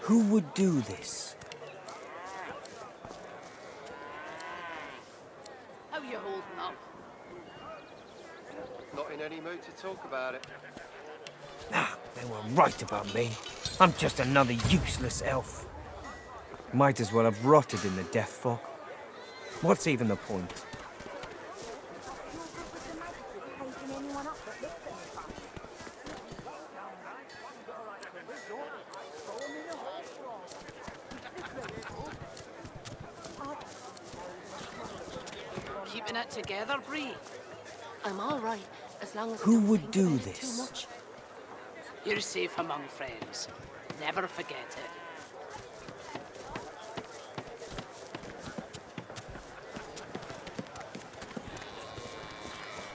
Who would do this? How you holding up? Not in any mood to talk about it. Ah, they were right about me. I'm just another useless elf. Might as well have rotted in the death fog. What's even the point? Keeping it together, Bree? I'm all right, as long as Who would do this? too much. You're safe among friends. Never forget it.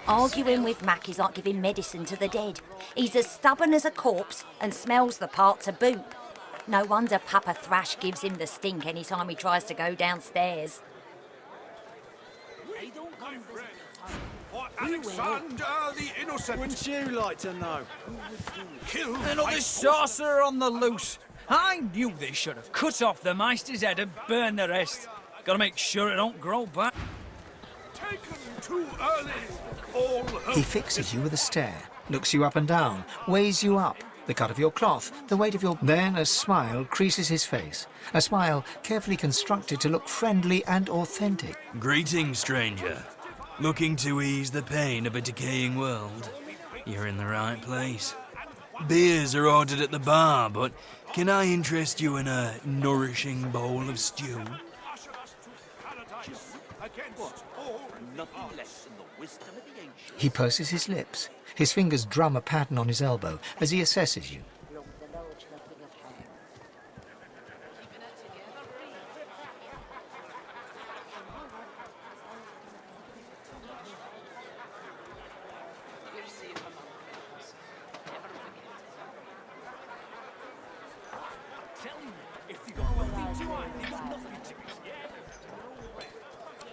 Arguing with Mac is like giving medicine to the dead. He's as stubborn as a corpse and smells the part to boot. No wonder Papa Thrash gives him the stink any time he tries to go downstairs. For Alexander the Innocent. Wouldn't you like to know? Killed And all by this sorcerer on the loose. I knew they should have cut off the Meister's head and burned the rest. Gotta make sure it don't grow back. taken too early. All hope. He fixes you with a stare, looks you up and down, weighs you up. The cut of your cloth, the weight of your... Then a smile creases his face. A smile carefully constructed to look friendly and authentic. Greetings, stranger. Looking to ease the pain of a decaying world? You're in the right place. Beers are ordered at the bar, but can I interest you in a nourishing bowl of stew? He purses his lips. His fingers drum a pattern on his elbow as he assesses you.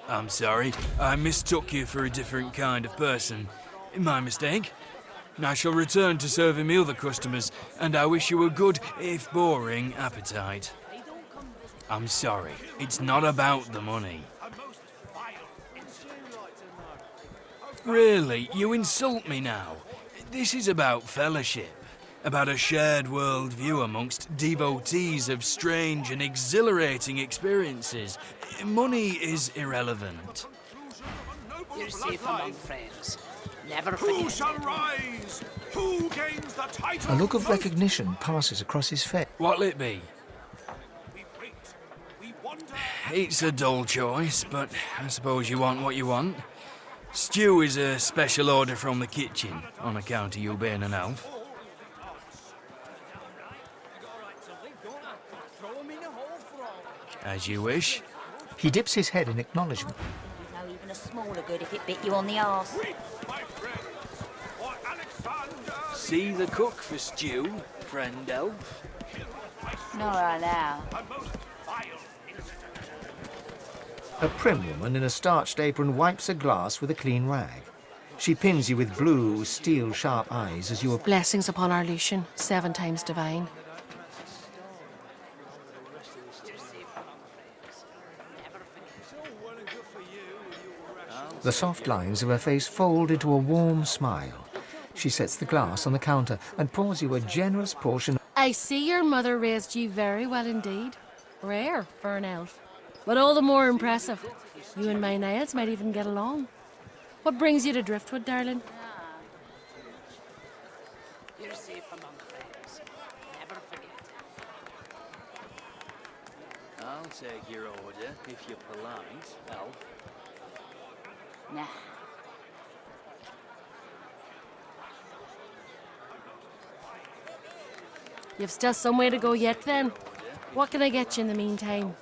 I'm sorry, I mistook you for a different kind of person. My mistake. I shall return to serving the other customers, and I wish you a good, if boring, appetite. I'm sorry, it's not about the money. Really, you insult me now. This is about fellowship, about a shared world view amongst devotees of strange and exhilarating experiences. Money is irrelevant. You're safe among friends. Never Who forget shall it. rise? Who gains the title? A look of recognition passes across his face. What'll it be? We wait. We wonder. It's a dull choice, but I suppose you want what you want. Stew is a special order from the kitchen, on account of you being an elf. As you wish. He dips his head in acknowledgement. No, even a smaller good if it bit you on the arse. Wait, my friends. For Alexander. See the cook for stew, friend elf. Not right now. A most vile incident. A prim woman in a starched apron wipes a glass with a clean rag. She pins you with blue, steel-sharp eyes as you approach. Blessings upon our Lucian, 7 times divine. The soft lines of her face fold into a warm smile. She sets the glass on the counter and pours you a generous portion. I see your mother raised you very well indeed. Rare for an elf, but all the more impressive. You and my Niles might even get along. What brings you to Driftwood, darling? You're safe among friends. Never forget it. I'll take your order if you're polite, elf. Nah. You've still some way to go yet then. What can I get you in the meantime?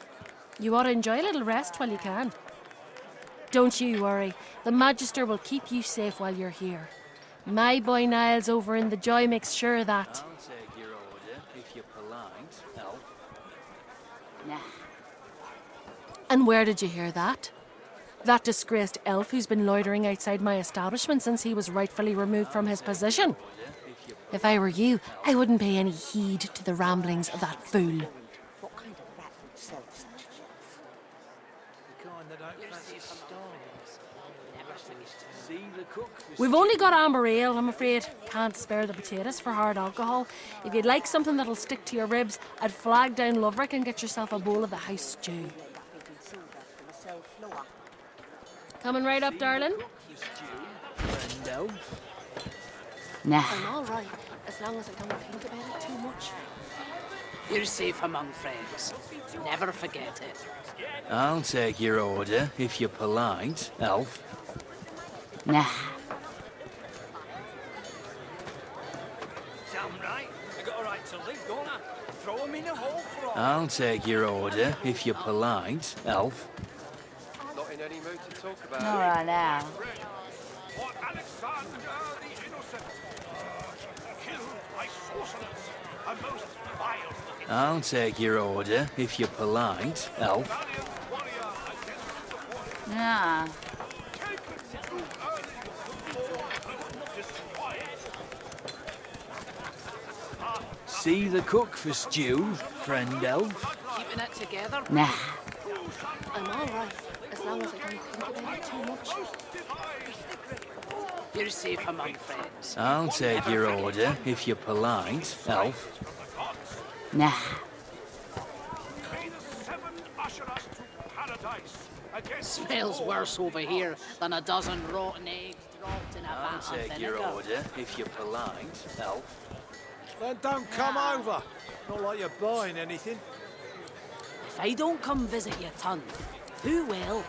You ought to enjoy a little rest while you can. Don't you worry. The Magister will keep you safe while you're here. My boy Niles over in the Joy makes sure of that. I'll take your order if you're polite, elf. Nah. And where did you hear that? That disgraced elf who's been loitering outside my establishment since he was rightfully removed from his position. If I were you, I wouldn't pay any heed to the ramblings of that fool. We've only got amber ale, I'm afraid. Can't spare the potatoes for hard alcohol. If you'd like something that'll stick to your ribs, I'd flag down Loverick and get yourself a bowl of the house stew. Coming right up, darling? Nah. I'm all right, as long as I don't think about it too much. You're safe among friends. Never forget it. I'll take your order if you're polite, elf. Nah. Damn right. I got a right to live, don't I? Throw him in a hole for all. I'll take your order if you're polite, elf. Not in any mood to talk about All it. right now. For Alexander the Innocent, killed by sorcerers, a most vile looking I'll take your order if you're polite, elf. valiant warrior against the force. Nah. Taken too early before destroy it. See the cook for stew, friend elf. Keeping it together? Nah. I'm all right, as long as I don't think about it too much. You're safe among friends. I'll take your order if you're polite, elf. Nah. May the seven usher us to paradise against Smells worse over here than a dozen rotten eggs dropped in a I'll vat of take your vinegar. order if you're polite, elf. Then don't come over. Not like you're buying anything. If I don't come visit your ton, who will?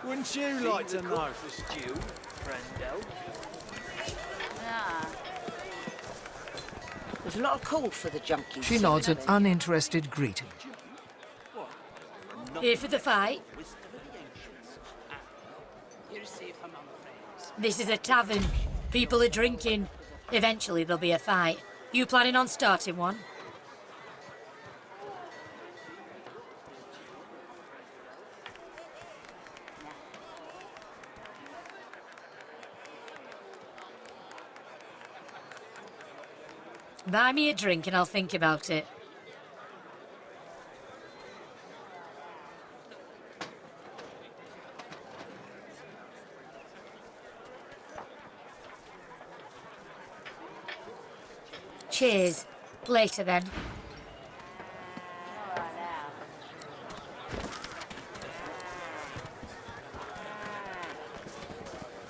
Wouldn't you like to know? For stew, friend elf. There's a lot of coal for the junkies. She nods an uninterested greeting. Here for the fight. You're safe among friends. This is a tavern. People are drinking. Eventually there'll be a fight. You planning on starting one? Buy me a drink and I'll think about it. Cheers. Later then.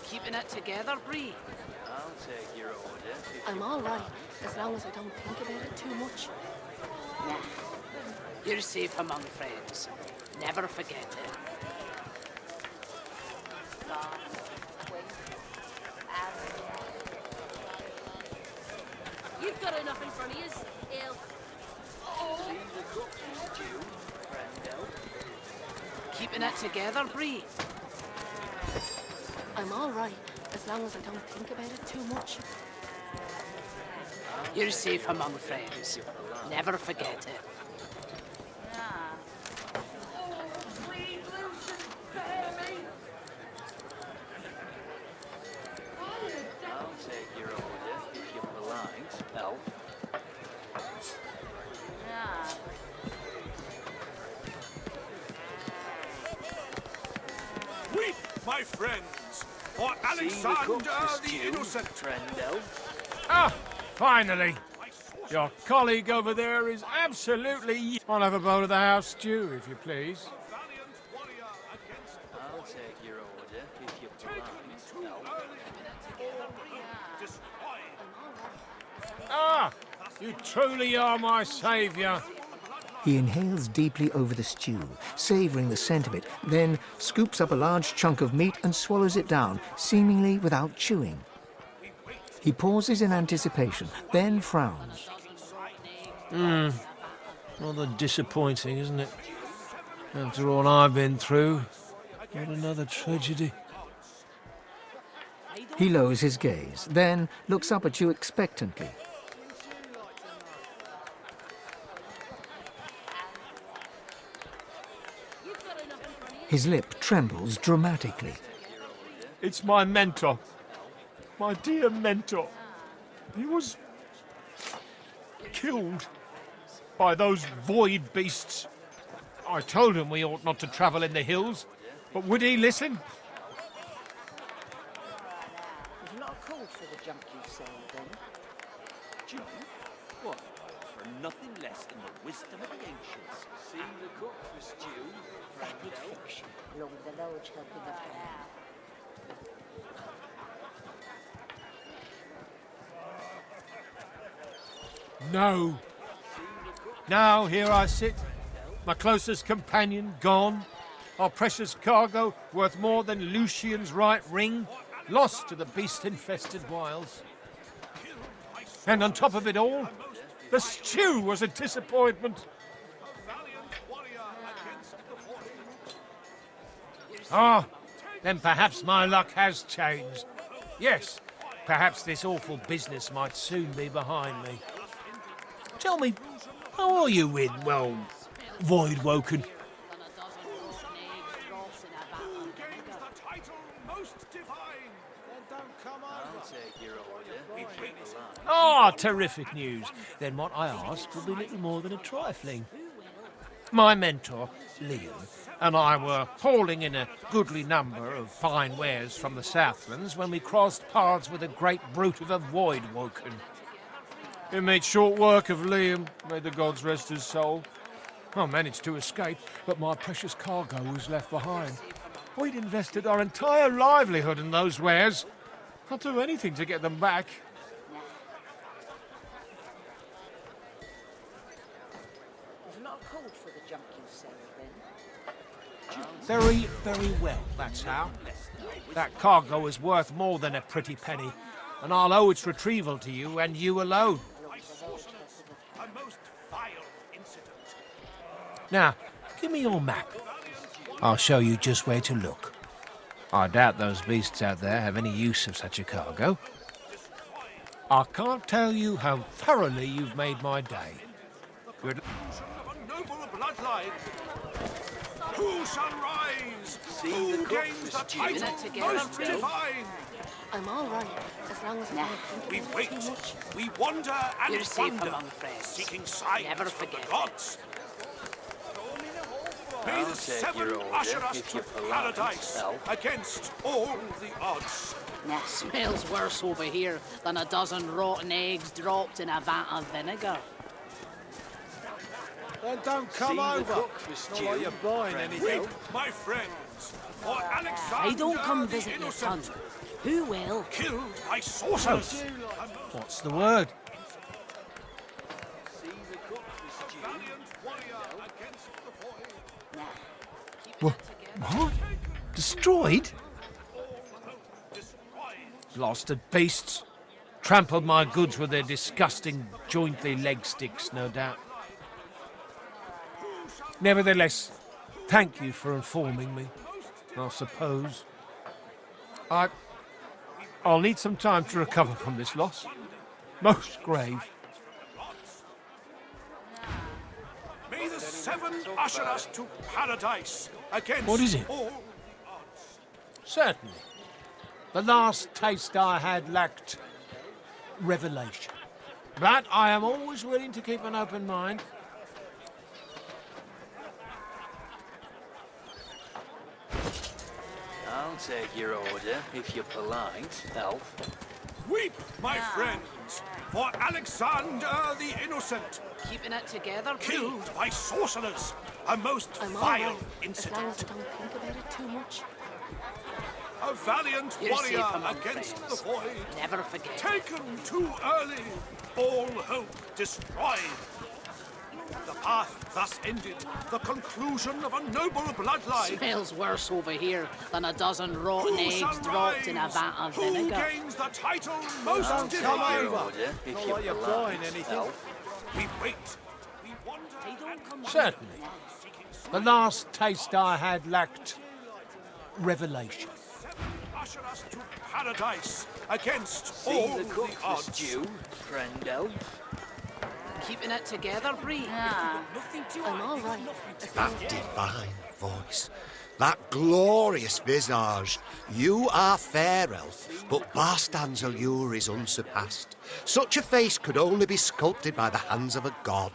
Keeping it together, Bree? I'll take your order if I'm all right, as long as I don't think about it too much. You're safe among friends. Never forget it. You've got enough in front of you, ale. see the cook for stew, friend elf. Keeping it together, Bree? I'm all right, as long as I don't think about it too much. You're safe among friends. Never forget it. I'll take your order if you're polite, elf. weep, my friends, for See the cook Alexander for the stew, Innocent. friend elf. Ah, finally. Your colleague over there is absolutely... I'll have a bowl of the house stew, if you please. Valiant warrior against I'll take your order if you're polite, elf. destroy it. Ah, you truly are my saviour. He inhales deeply over the stew, savouring the scent of it, then scoops up a large chunk of meat and swallows it down, seemingly without chewing. He pauses in anticipation, then frowns. Rather disappointing, isn't it? After all I've been through, what another tragedy. He lowers his gaze, then looks up at you expectantly. His lip trembles dramatically. It's my mentor. My dear mentor. He was... killed by those void beasts. I told him we ought not to travel in the hills. But would he listen? There's not a call for the junk you sell, then. Junk? What? For nothing less than the wisdom of the ancients. Seen the cook for stew? Vapid fiction, along with a large helping of ham. No. Now here I sit, my closest companion gone, our precious cargo worth more than Lucian's right ring, lost to the beast-infested wilds. And on top of it all, the stew was a disappointment. Ah, then perhaps my luck has changed. Yes, perhaps this awful business might soon be behind me. Tell me, how are you in, well, Void Woken? Ah, terrific news. Then what I ask will be little more than a trifling. My mentor, Liam, and I were hauling in a goodly number of fine wares from the Southlands when we crossed paths with a great brute of a Void Woken. It made short work of Liam, may the gods rest his soul. I managed to escape, but my precious cargo was left behind. We'd invested our entire livelihood in those wares. I'd do anything to get them back. There's not a call for the junk you sell, then. Very, very well, that's how. That cargo is worth more than a pretty penny, and I'll owe its retrieval to you and you alone. A most vile incident. Now, give me your map. I'll show you just where to look. I doubt those beasts out there have any use of such a cargo. I can't tell you how thoroughly you've made my day. Good. Of a noble bloodline. Who shall rise? Who gains the title most divine? I'm all right, as long as I don't think We about it wait, too much. we wander and You're safe wander, among friends. seeking signs Never from forget the it. gods. May the seven usher us to paradise against all the odds. Smells worse over here than a dozen rotten eggs dropped in a vat of vinegar. Then don't come over. Not like you're buying anything. Weep, my friends, for Alexander I don't come the visit your son. Innocent, Who will? killed by sorcerers. What's the word? Valiant warrior against the void. What? Destroyed? Blasted beasts. Trampled my goods with their disgusting, jointly leg sticks, no doubt. Nevertheless, thank you for informing me, I suppose. I'll need some time to recover from this loss. Most grave. May the seven usher us to paradise against What is it? all. Certainly. The last taste I had lacked revelation. But I am always willing to keep an open mind. I'll take your order if you're polite, elf. Weep, my friends, for Alexander the Innocent, Keeping it together, killed by sorcerers. A most I'm all vile right, as long incident. as I don't think about it too much. A valiant You're warrior safe among against friends. the void. Never forget. Taken too early, all hope destroyed. The path thus ended, the conclusion of a noble bloodline. Smells worse over here than a dozen rotten Who shall eggs dropped in a rise? vat of Who vinegar. gains the title most I'll take divine? your order if Not you're like you're polite, buying anything. elf. We wait, we wander, They don't come Certainly. The last taste I had lacked revelation. usher us to paradise against Seen all the cook the for odds. stew, friend elf. Keeping it together, Bree. I'm all right, as long as That divine voice, that glorious visage. You are fair, elf, but Barstan's allure is unsurpassed. Such a face could only be sculpted by the hands of a god.